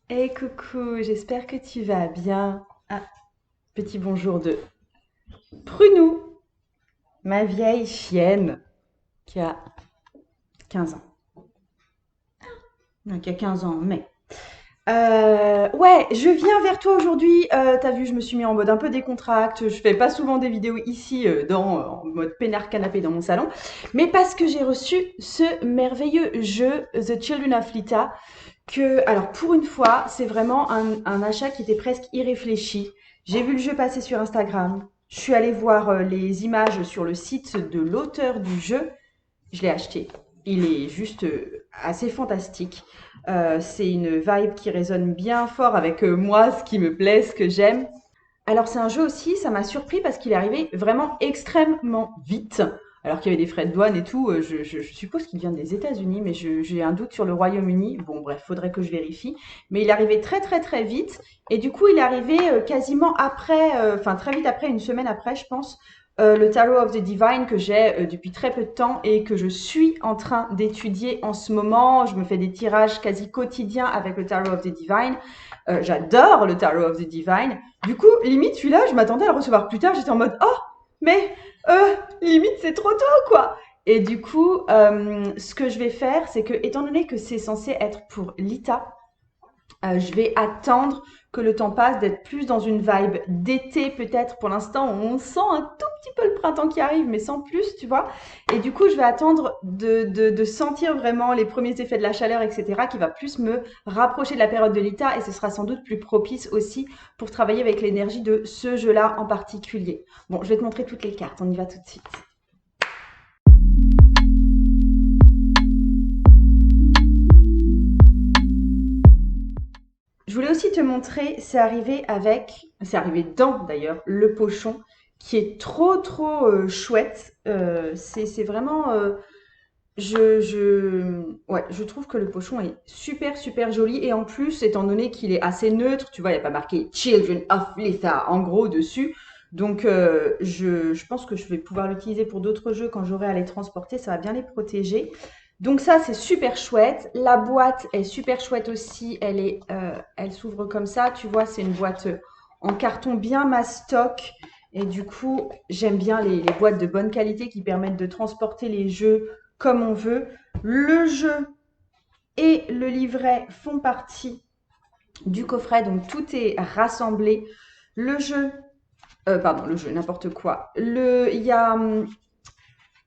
Hey coucou, j'espère que tu vas bien. Ah, petit bonjour de Prunou, ma vieille chienne qui a 15 ans. Non, qui a 15 ans, mais. Ouais, je viens vers toi aujourd'hui. T'as vu, je me suis mis en mode un peu décontracte. Je fais pas souvent des vidéos ici en mode peinard canapé dans mon salon, mais parce que j'ai reçu ce merveilleux jeu The Children of Lita. Alors pour une fois, c'est vraiment un achat qui était presque irréfléchi. J'ai vu le jeu passer sur Instagram. Je suis allée voir les images sur le site de l'auteur du jeu. Je l'ai acheté. Il est juste assez fantastique. C'est une vibe qui résonne bien fort avec moi, ce qui me plaît, ce que j'aime. Alors c'est un jeu aussi, ça m'a surpris parce qu'il est arrivé vraiment extrêmement vite. Alors qu'il y avait des frais de douane et tout, je suppose qu'il vient des États-Unis, mais j'ai un doute sur le Royaume-Uni. Bon, bref, faudrait que je vérifie. Mais il est arrivé très très très vite. Et du coup, il est arrivé quasiment après, enfin très vite après, une semaine après, je pense, le Tarot of the Divine que j'ai depuis très peu de temps et que je suis en train d'étudier en ce moment. Je me fais des tirages quasi quotidiens avec le Tarot of the Divine. J'adore le Tarot of the Divine. Du coup, limite, celui-là, je m'attendais à le recevoir plus tard. J'étais en mode, oh, mais limite, c'est trop tôt, quoi. Et du coup, ce que je vais faire, c'est que, étant donné que c'est censé être pour Lita, je vais attendre que le temps passe, d'être plus dans une vibe d'été peut-être. Pour l'instant, on sent un tout petit peu le printemps qui arrive, mais sans plus, tu vois. Et du coup, je vais attendre de sentir vraiment les premiers effets de la chaleur, etc., qui va plus me rapprocher de la période de l'état, et ce sera sans doute plus propice aussi pour travailler avec l'énergie de ce jeu-là en particulier. Bon, je vais te montrer toutes les cartes, on y va tout de suite. Je voulais aussi te montrer, c'est arrivé dans d'ailleurs le pochon, qui est trop trop chouette. C'est vraiment, ouais, je trouve que le pochon est super super joli et en plus, étant donné qu'il est assez neutre, tu vois, il n'y a pas marqué Children of Litha en gros dessus. Donc, je pense que je vais pouvoir l'utiliser pour d'autres jeux quand j'aurai à les transporter, ça va bien les protéger. Donc ça, c'est super chouette. La boîte est super chouette aussi. Elle s'ouvre comme ça. Tu vois, c'est une boîte en carton bien mastoc. Et du coup, j'aime bien les boîtes de bonne qualité qui permettent de transporter les jeux comme on veut. Le jeu et le livret font partie du coffret, donc tout est rassemblé. Le jeu, pardon, le jeu, n'importe quoi. Il y a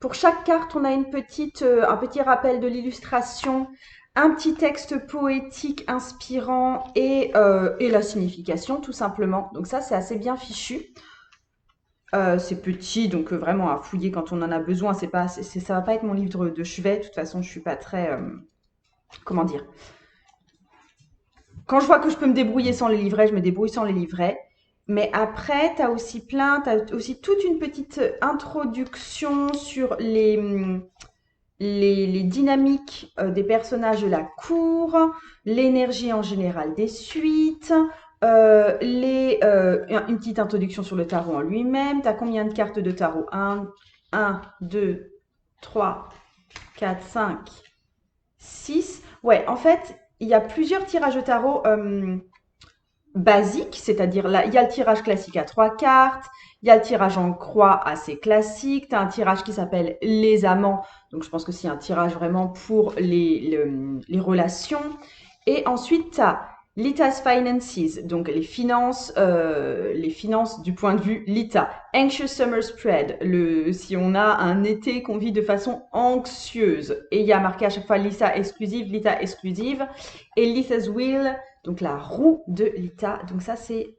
pour chaque carte, on a un petit rappel de l'illustration, un petit texte poétique inspirant et la signification, tout simplement. Donc ça, c'est assez bien fichu. C'est petit, donc vraiment à fouiller quand on en a besoin. Ça va pas être mon livre de chevet. De toute façon, je suis pas très, comment dire. Quand je vois que je peux me débrouiller sans les livrets, je me débrouille sans les livrets. Mais après, t'as aussi toute une petite introduction sur les dynamiques des personnages de la cour, l'énergie en général des suites, une petite introduction sur le tarot en lui-même. Tu as combien de cartes de tarot? 2, 3, 4, 5, 6. Ouais, en fait, il y a plusieurs tirages de tarot basique, c'est-à-dire là, il y a le tirage classique à 3 cartes, il y a le tirage en croix assez classique, tu as un tirage qui s'appelle les amants, donc je pense que c'est un tirage vraiment pour les relations. Et ensuite, tu as Lita's Finances, donc les finances du point de vue Lita. Anxious Summer Spread, si on a un été qu'on vit de façon anxieuse. Et il y a marqué à chaque fois Lita exclusive. Et Lita's Will, donc la roue de Lita. Donc ça, c'est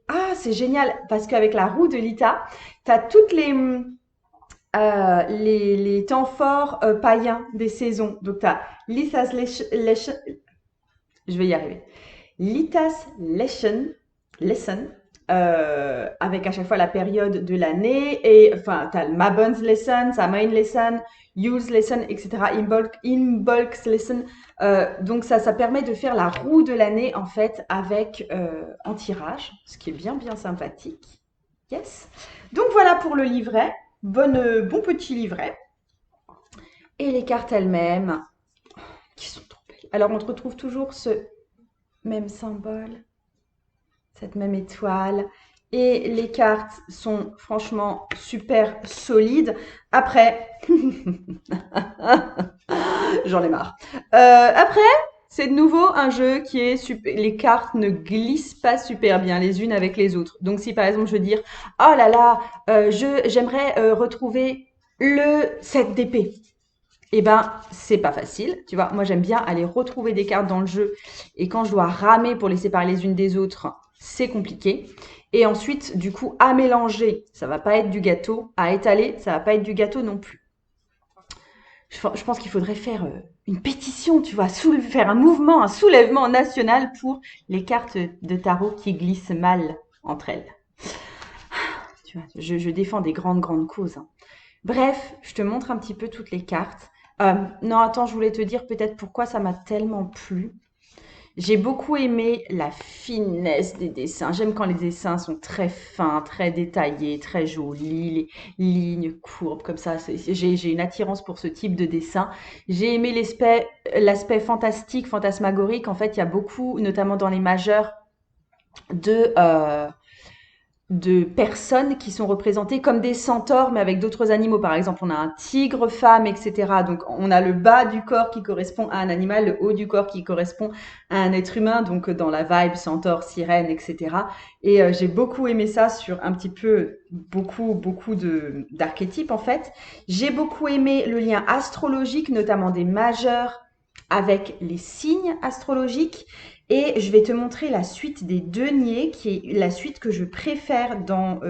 génial parce qu'avec la roue de Lita, tu as toutes les temps forts païens des saisons. Donc tu as je vais y arriver. Lita's Lesson, avec à chaque fois la période de l'année. Et enfin, tu as le Mabon's Lesson, sa Main Lesson, Yule's Lesson, etc. Imbolc's Lesson. Donc ça permet de faire la roue de l'année en fait avec en tirage, ce qui est bien bien sympathique. Yes. Donc voilà pour le livret. Bon petit livret. Et les cartes elles-mêmes qui sont trop belles. Alors on retrouve toujours ce même symbole, cette même étoile. Et les cartes sont franchement super solides. Après, j'en ai marre. Après, c'est de nouveau un jeu qui est super. Les cartes ne glissent pas super bien les unes avec les autres. Donc, si par exemple je veux dire, oh là là, j'aimerais retrouver le 7 d'épée. Eh ben, c'est pas facile, tu vois. Moi, j'aime bien aller retrouver des cartes dans le jeu. Et quand je dois ramer pour les séparer les unes des autres, c'est compliqué. Et ensuite, du coup, à mélanger, ça va pas être du gâteau. À étaler, ça va pas être du gâteau non plus. Je pense qu'il faudrait faire une pétition, tu vois, faire un mouvement, un soulèvement national pour les cartes de tarot qui glissent mal entre elles. Tu vois, je défends des grandes, grandes causes, hein. Bref, je te montre un petit peu toutes les cartes. Non, attends, je voulais te dire peut-être pourquoi ça m'a tellement plu. J'ai beaucoup aimé la finesse des dessins. J'aime quand les dessins sont très fins, très détaillés, très jolis, les lignes, courbes, comme ça. J'ai une attirance pour ce type de dessin. J'ai aimé l'aspect fantastique, fantasmagorique. En fait, il y a beaucoup, notamment dans les majeurs, de, euh, de personnes qui sont représentées comme des centaures, mais avec d'autres animaux. Par exemple, on a un tigre femme, etc. Donc, on a le bas du corps qui correspond à un animal, le haut du corps qui correspond à un être humain, donc dans la vibe centaure, sirène, etc. Et j'ai beaucoup aimé ça sur un petit peu beaucoup d'archétypes en fait. J'ai beaucoup aimé le lien astrologique, notamment des majeurs avec les signes astrologiques. Et je vais te montrer la suite des deniers, qui est la suite que je préfère dans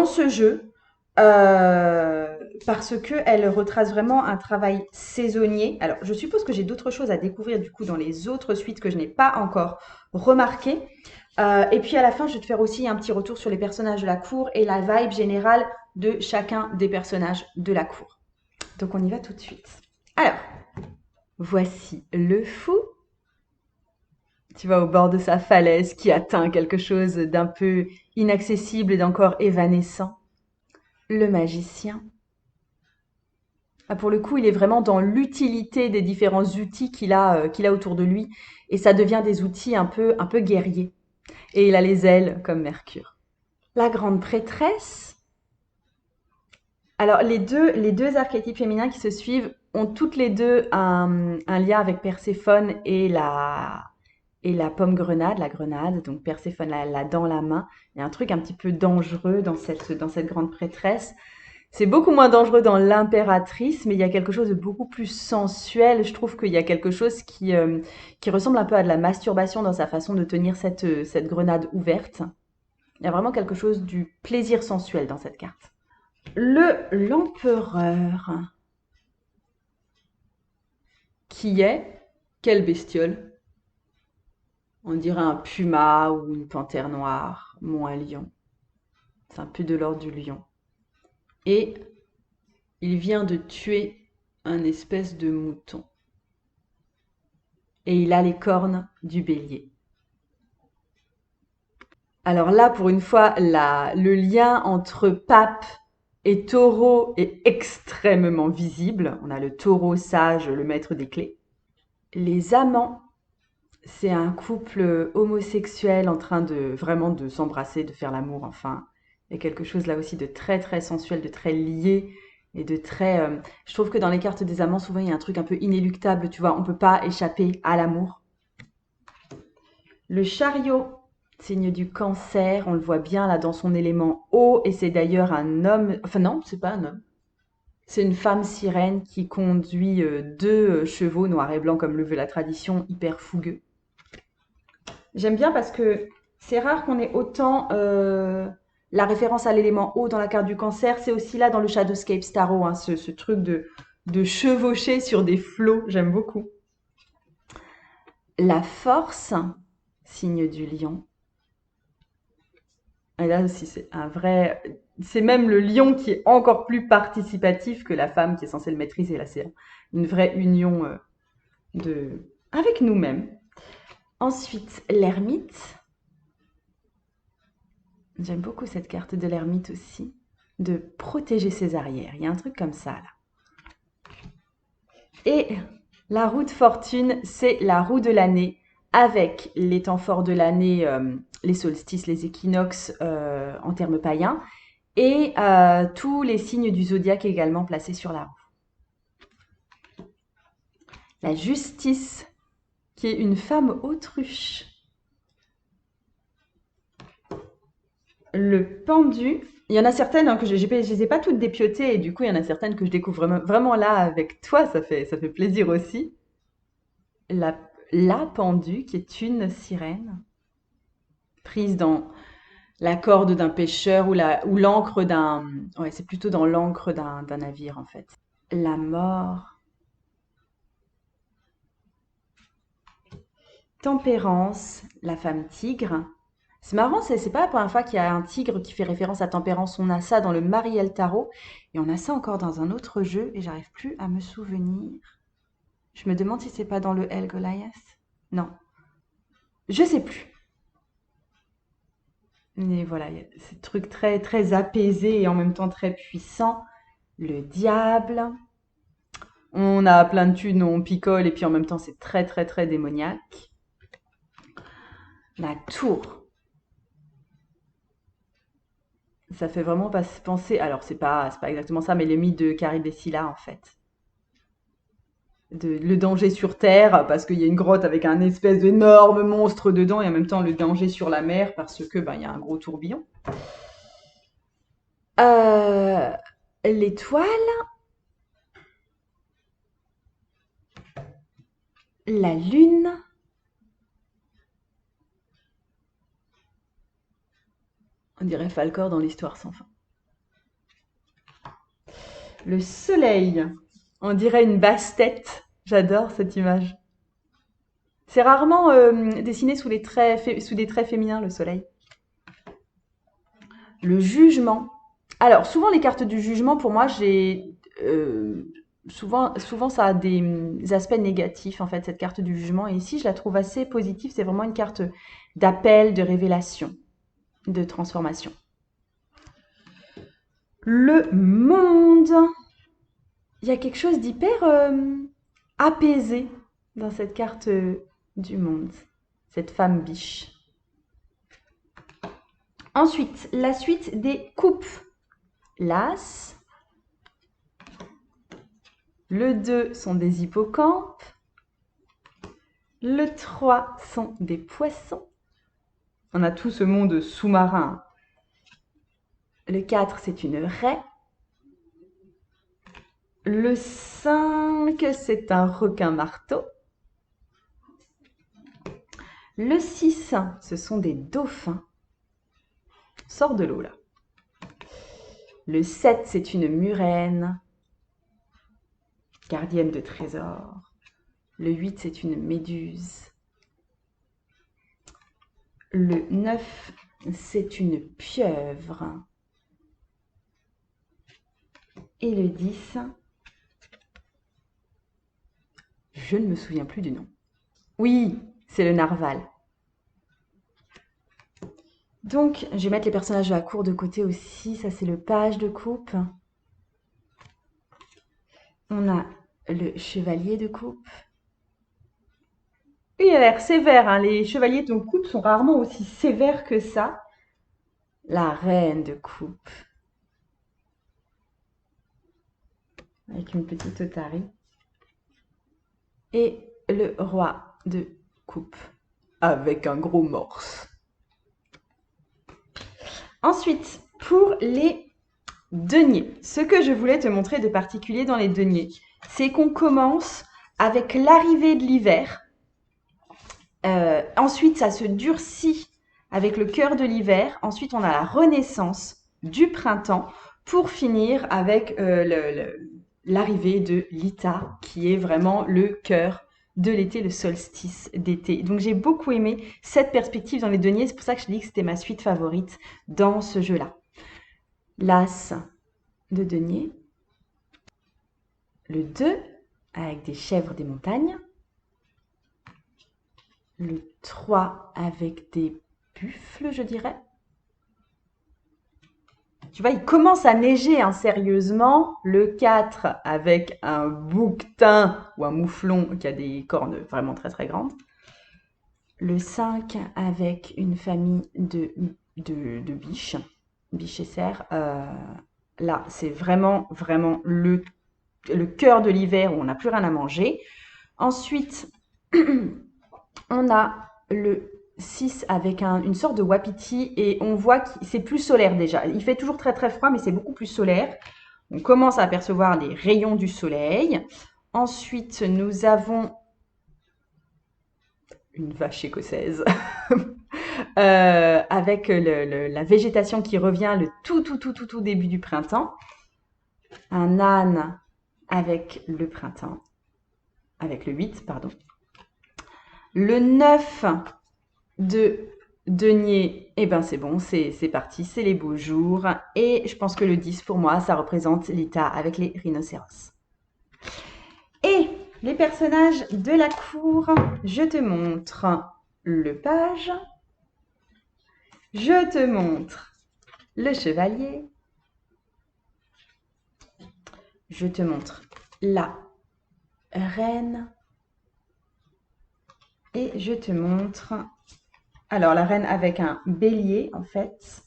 ce jeu, parce qu'elle retrace vraiment un travail saisonnier. Alors, je suppose que j'ai d'autres choses à découvrir du coup dans les autres suites que je n'ai pas encore remarquées. Et puis à la fin, je vais te faire aussi un petit retour sur les personnages de la cour et la vibe générale de chacun des personnages de la cour. Donc on y va tout de suite. Alors, voici le fou. Tu vois, au bord de sa falaise qui atteint quelque chose d'un peu inaccessible et d'encore évanescent. Le magicien. Ah, pour le coup, il est vraiment dans l'utilité des différents outils qu'il a autour de lui. Et ça devient des outils un peu guerriers. Et il a les ailes comme Mercure. La grande prêtresse. Alors, les deux archétypes féminins qui se suivent ont toutes les deux un lien avec Perséphone et la pomme grenade, la grenade, donc Perséphone l'a dans la main. Il y a un truc un petit peu dangereux dans cette grande prêtresse. C'est beaucoup moins dangereux dans l'impératrice, mais il y a quelque chose de beaucoup plus sensuel. Je trouve qu'il y a quelque chose qui ressemble un peu à de la masturbation dans sa façon de tenir cette grenade ouverte. Il y a vraiment quelque chose du plaisir sensuel dans cette carte. L'empereur, qui est quelle bestiole? On dirait un puma ou une panthère noire, ou un lion. C'est un peu de l'ordre du lion. Et il vient de tuer un espèce de mouton. Et il a les cornes du bélier. Alors là, pour une fois, le lien entre pape et taureau est extrêmement visible. On a le taureau sage, le maître des clés. Les amants, c'est un couple homosexuel en train de vraiment de s'embrasser, de faire l'amour, enfin. Il y a quelque chose là aussi de très très sensuel, de très lié et de très... je trouve que dans les cartes des amants, souvent il y a un truc un peu inéluctable, tu vois, on peut pas échapper à l'amour. Le chariot, signe du cancer, on le voit bien là dans son élément eau, et c'est d'ailleurs un homme, enfin non, c'est pas un homme. C'est une femme sirène qui conduit deux chevaux noirs et blancs comme le veut la tradition, hyper fougueux. J'aime bien parce que c'est rare qu'on ait autant la référence à l'élément eau dans la carte du cancer. C'est aussi là dans le Shadowscape Tarot, hein, ce truc de chevaucher sur des flots. J'aime beaucoup. La force, signe du lion. Et là aussi, c'est un vrai. C'est même le lion qui est encore plus participatif que la femme qui est censée le maîtriser. Là, c'est une vraie union avec nous-mêmes. Ensuite, l'ermite. J'aime beaucoup cette carte de l'ermite aussi, de protéger ses arrières. Il y a un truc comme ça là. Et La roue de fortune, c'est la roue de l'année avec les temps forts de l'année, les solstices, les équinoxes en termes païens, et tous les signes du zodiaque également placés sur la roue. La justice, qui est une femme autruche. Le pendu, il y en a certaines que je ne les ai pas toutes dépiotées, et du coup, il y en a certaines que je découvre vraiment là avec toi, ça fait plaisir aussi. La, la pendue, qui est une sirène, prise dans la corde d'un pêcheur ou l'ancre d'un... Ouais, c'est plutôt dans l'ancre d'un navire, en fait. La mort. Tempérance, la femme tigre. C'est marrant, c'est pas la première fois qu'il y a un tigre qui fait référence à Tempérance. On a ça dans le Mariel Tarot et on a ça encore dans un autre jeu et j'arrive plus à me souvenir. Je me demande si c'est pas dans le El Goliath. Non, je sais plus. Mais voilà, il y a ces trucs très apaisés et en même temps très puissants. Le diable. On a plein de thunes, on picole et puis en même temps c'est très démoniaque. La tour. Ça fait vraiment penser, alors c'est pas exactement ça, mais les mythes de Charybdis en fait. Le danger sur Terre, parce qu'il y a une grotte avec un espèce d'énorme monstre dedans, et en même temps le danger sur la mer, parce que il y a un gros tourbillon. Euh, L'étoile, la lune, on dirait Falcor dans l'Histoire sans fin. Le soleil, on dirait une basse tête. J'adore cette image. C'est rarement dessiné sous des traits féminins, le soleil. Le jugement. Alors, souvent, les cartes du jugement, pour moi, souvent, ça a des aspects négatifs, en fait, cette carte du jugement. Et ici, je la trouve assez positive. C'est vraiment une carte d'appel, de révélation, de transformation. Le monde. Il y a quelque chose d'hyper apaisé dans cette carte du monde. Cette femme biche. Ensuite, la suite des coupes. L'As. Le 2 sont des hippocampes. Le 3 sont des poissons. On a tout ce monde sous-marin. Le 4, c'est une raie. Le 5, c'est un requin-marteau. Le 6, ce sont des dauphins. Sors de l'eau là. Le 7, c'est une murène, gardienne de trésors. Le 8, c'est une méduse. Le 9, c'est une pieuvre. Et le 10, je ne me souviens plus du nom. Oui, c'est le narval. Donc, je vais mettre les personnages de la cour de côté aussi. Ça, c'est le page de coupe. On a le chevalier de coupe. Il a l'air sévère, hein. Les chevaliers de coupe sont rarement aussi sévères que ça. La reine de coupe. Avec une petite otarie. Et le roi de coupe. Avec un gros morse. Ensuite, pour les deniers, ce que je voulais te montrer de particulier dans les deniers, c'est qu'on commence avec l'arrivée de l'hiver. Ensuite, ça se durcit avec le cœur de l'hiver. Ensuite, on a la renaissance du printemps pour finir avec l'arrivée de l'Ita, qui est vraiment le cœur de l'été, le solstice d'été. Donc j'ai beaucoup aimé cette perspective dans les deniers, c'est pour ça que je dis que c'était ma suite favorite dans ce jeu-là. L'As de denier, le 2 avec des chèvres des montagnes, le 3 avec des buffles, je dirais, Tu vois, il commence à neiger hein, sérieusement. Le 4 avec un bouquetin ou un mouflon qui a des cornes vraiment très très grandes. Le 5 avec une famille de biches, biches et cerfs. Là, c'est vraiment, vraiment le cœur de l'hiver où on n'a plus rien à manger. Ensuite, on a le 6 avec une sorte de wapiti et on voit que c'est plus solaire déjà. Il fait toujours très très froid, mais c'est beaucoup plus solaire. On commence à apercevoir les rayons du soleil. Ensuite, nous avons une vache écossaise avec la végétation qui revient le tout début du printemps. Un âne avec le printemps, avec le 8, pardon. Le 9 de denier, eh ben c'est bon, c'est parti, c'est les beaux jours. Et je pense que le 10 pour moi, ça représente l'État avec les rhinocéros. Et les personnages de la cour, je te montre le page, je te montre le chevalier, je te montre la reine et je te montre alors la reine avec un bélier en fait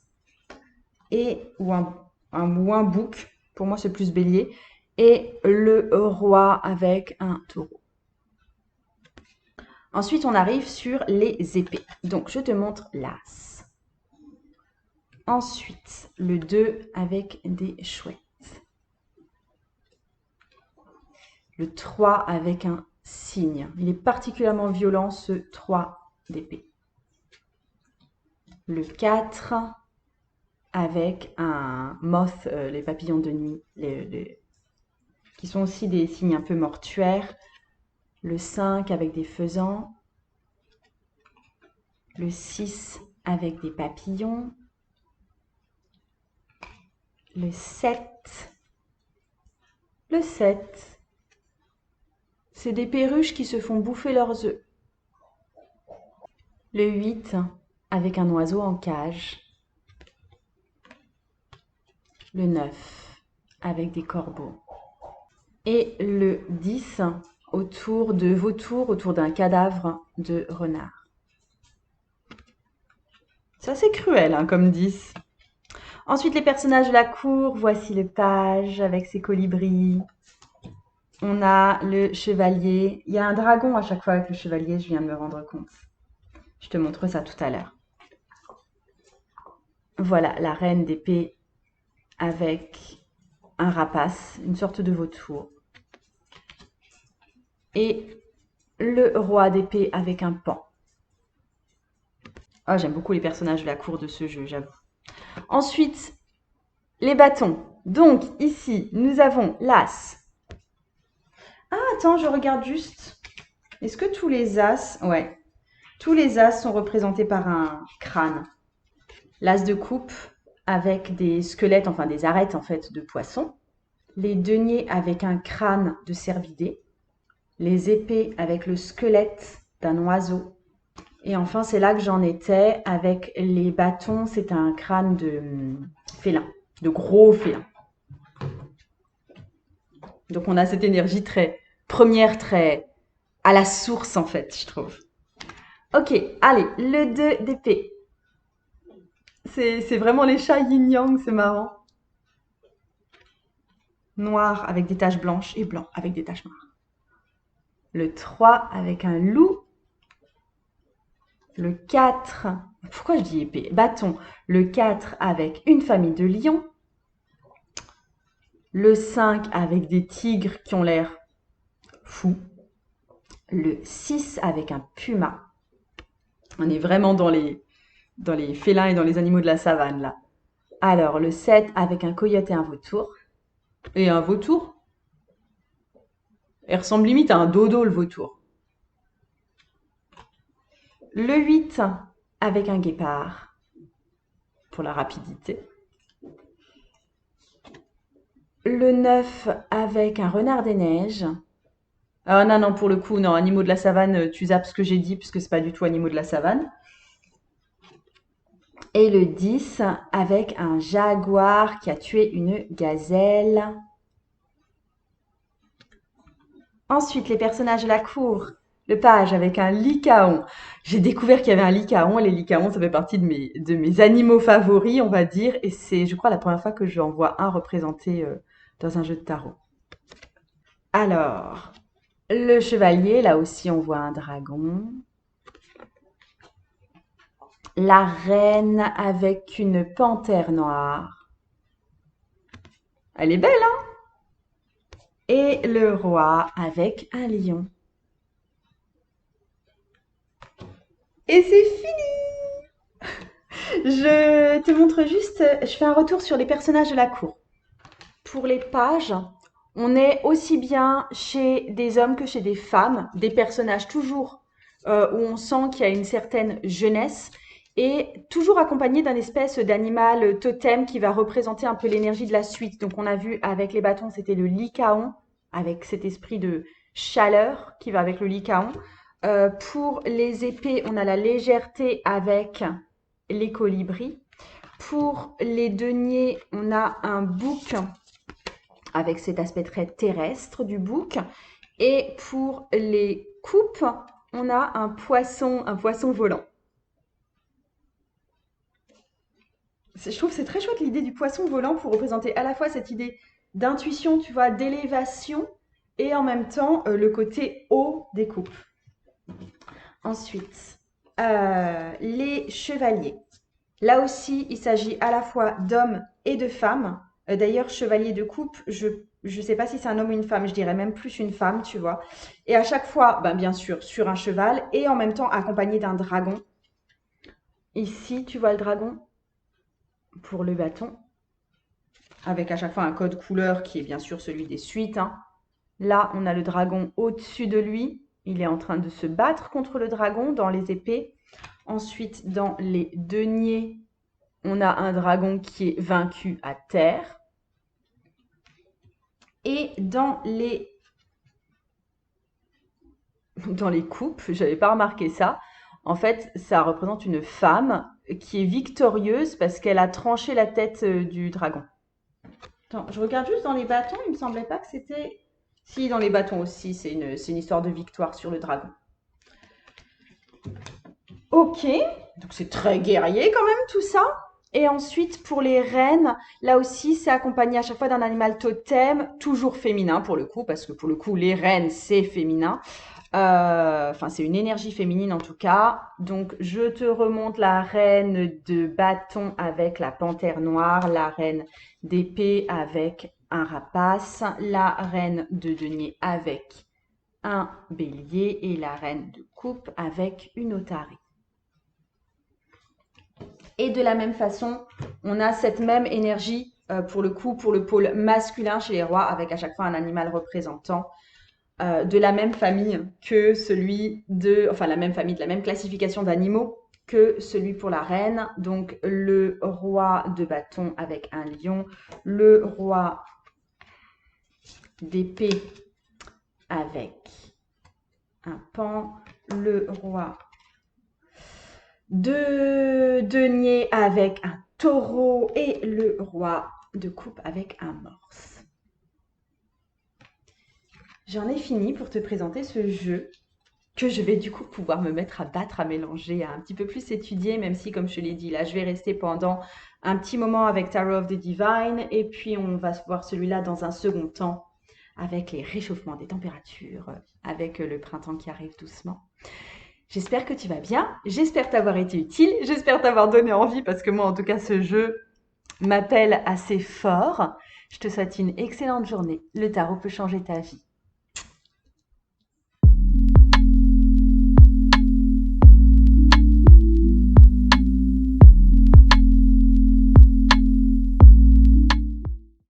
ou un bouc, pour moi c'est plus bélier, et le roi avec un taureau. Ensuite on arrive sur les épées, donc je te montre l'as. Ensuite le 2 avec des chouettes. Le 3 avec un cygne. Il est particulièrement violent ce 3 d'épée. Le 4 avec un moth, les papillons de nuit, qui sont aussi des signes un peu mortuaires. Le 5 avec des faisans. Le 6 avec des papillons. Le 7. Le 7. C'est des perruches qui se font bouffer leurs œufs. Le 8 avec un oiseau en cage. Le 9 avec des corbeaux. Et le 10 autour de vautours, autour d'un cadavre de renard. C'est assez cruel hein, comme 10. Ensuite, les personnages de la cour. Voici le page avec ses colibris. On a le chevalier. Il y a un dragon à chaque fois avec le chevalier, je viens de me rendre compte. Je te montre ça tout à l'heure. Voilà, la reine d'épée avec un rapace, une sorte de vautour. Et le roi d'épée avec un paon. Oh, j'aime beaucoup les personnages de la cour de ce jeu, j'avoue. Ensuite, les bâtons. Donc, ici, nous avons l'as. Ah, attends, je regarde juste. Est-ce que tous les as... Ouais. Tous les as sont représentés par un crâne. L'as de coupe avec des squelettes, enfin des arêtes en fait de poissons. Les deniers avec un crâne de cervidé. Les épées avec le squelette d'un oiseau. Et enfin, c'est là que j'en étais avec les bâtons. C'est un crâne de félin, de gros félin. Donc on a cette énergie très première, très à la source en fait, je trouve. Ok, allez, le 2 d'épée. C'est vraiment les chats yin-yang, c'est marrant. Noir avec des taches blanches et blanc avec des taches noires. Le 3 avec un loup. Le 4, pourquoi je dis épée? Bâton. Le 4 avec une famille de lions. Le 5 avec des tigres qui ont l'air fous. Le 6 avec un puma. On est vraiment dans les félins et dans les animaux de la savane là. Alors le 7 avec un coyote et un vautour. Et un vautour? Il ressemble limite à un dodo le vautour. Le 8 avec un guépard pour la rapidité. Le 9 avec un renard des neiges. Ah non, pour le coup, non, animaux de la savane, tu zappes ce que j'ai dit puisque c'est pas du tout animaux de la savane. Et le 10 avec un jaguar qui a tué une gazelle. Ensuite, les personnages de la cour. Le page avec un lycaon. J'ai découvert qu'il y avait un lycaon. Les lycaons, ça fait partie de mes animaux favoris, on va dire. Et c'est, je crois, la première fois que j'en vois un représenté dans un jeu de tarot. Alors, le chevalier, là aussi, on voit un dragon. La reine avec une panthère noire. Elle est belle, hein? Et le roi avec un lion. Et c'est fini! Je te montre juste, je fais un retour sur les personnages de la cour. Pour les pages, on est aussi bien chez des hommes que chez des femmes, des personnages toujours où on sent qu'il y a une certaine jeunesse et toujours accompagné d'un espèce d'animal totem qui va représenter un peu l'énergie de la suite. Donc on a vu avec les bâtons, c'était le lycaon, avec cet esprit de chaleur qui va avec le lycaon. Pour les épées, on a la légèreté avec les colibris. Pour les deniers, on a un bouc avec cet aspect très terrestre du bouc. Et pour les coupes, on a un poisson volant. Je trouve que c'est très chouette l'idée du poisson volant pour représenter à la fois cette idée d'intuition, tu vois, d'élévation et en même temps le côté haut des coupes. Ensuite, les chevaliers. Là aussi, il s'agit à la fois d'hommes et de femmes. D'ailleurs, chevalier de coupe, je ne sais pas si c'est un homme ou une femme, je dirais même plus une femme, tu vois. Et à chaque fois, ben, bien sûr, sur un cheval et en même temps accompagné d'un dragon. Ici, tu vois le dragon pour le bâton, avec à chaque fois un code couleur qui est bien sûr celui des suites, hein. Là, on a le dragon au-dessus de lui. Il est en train de se battre contre le dragon dans les épées. Ensuite, dans les deniers, on a un dragon qui est vaincu à terre. Et dans les coupes, j'avais pas remarqué ça. En fait, ça représente une femme qui est victorieuse parce qu'elle a tranché la tête du dragon. Attends, je regarde juste dans les bâtons, il me semblait pas que c'était... Si, dans les bâtons aussi, c'est une histoire de victoire sur le dragon. Ok, donc c'est très guerrier quand même tout ça. Et ensuite, pour les reines, là aussi, c'est accompagné à chaque fois d'un animal totem, toujours féminin pour le coup, parce que pour le coup, les reines, c'est féminin. Enfin, c'est une énergie féminine en tout cas. Donc, je te remonte la reine de bâton avec la panthère noire, la reine d'épée avec un rapace, la reine de denier avec un bélier et la reine de coupe avec une otarie. Et de la même façon, on a cette même énergie pour le coup, pour le pôle masculin chez les rois, avec à chaque fois un animal représentant de la même famille que celui de, enfin la même famille, de la même classification d'animaux que celui pour la reine. Donc le roi de bâton avec un lion, le roi d'épée avec un paon, le roi de denier avec un taureau et le roi de coupe avec un morse. J'en ai fini pour te présenter ce jeu que je vais du coup pouvoir me mettre à battre, à mélanger, à un petit peu plus étudier, même si, comme je te l'ai dit, là, je vais rester pendant un petit moment avec Tarot of the Divine, et puis on va voir celui-là dans un second temps, avec les réchauffements des températures, avec le printemps qui arrive doucement. J'espère que tu vas bien, j'espère t'avoir été utile, j'espère t'avoir donné envie, parce que moi, en tout cas, ce jeu m'appelle assez fort. Je te souhaite une excellente journée. Le tarot peut changer ta vie.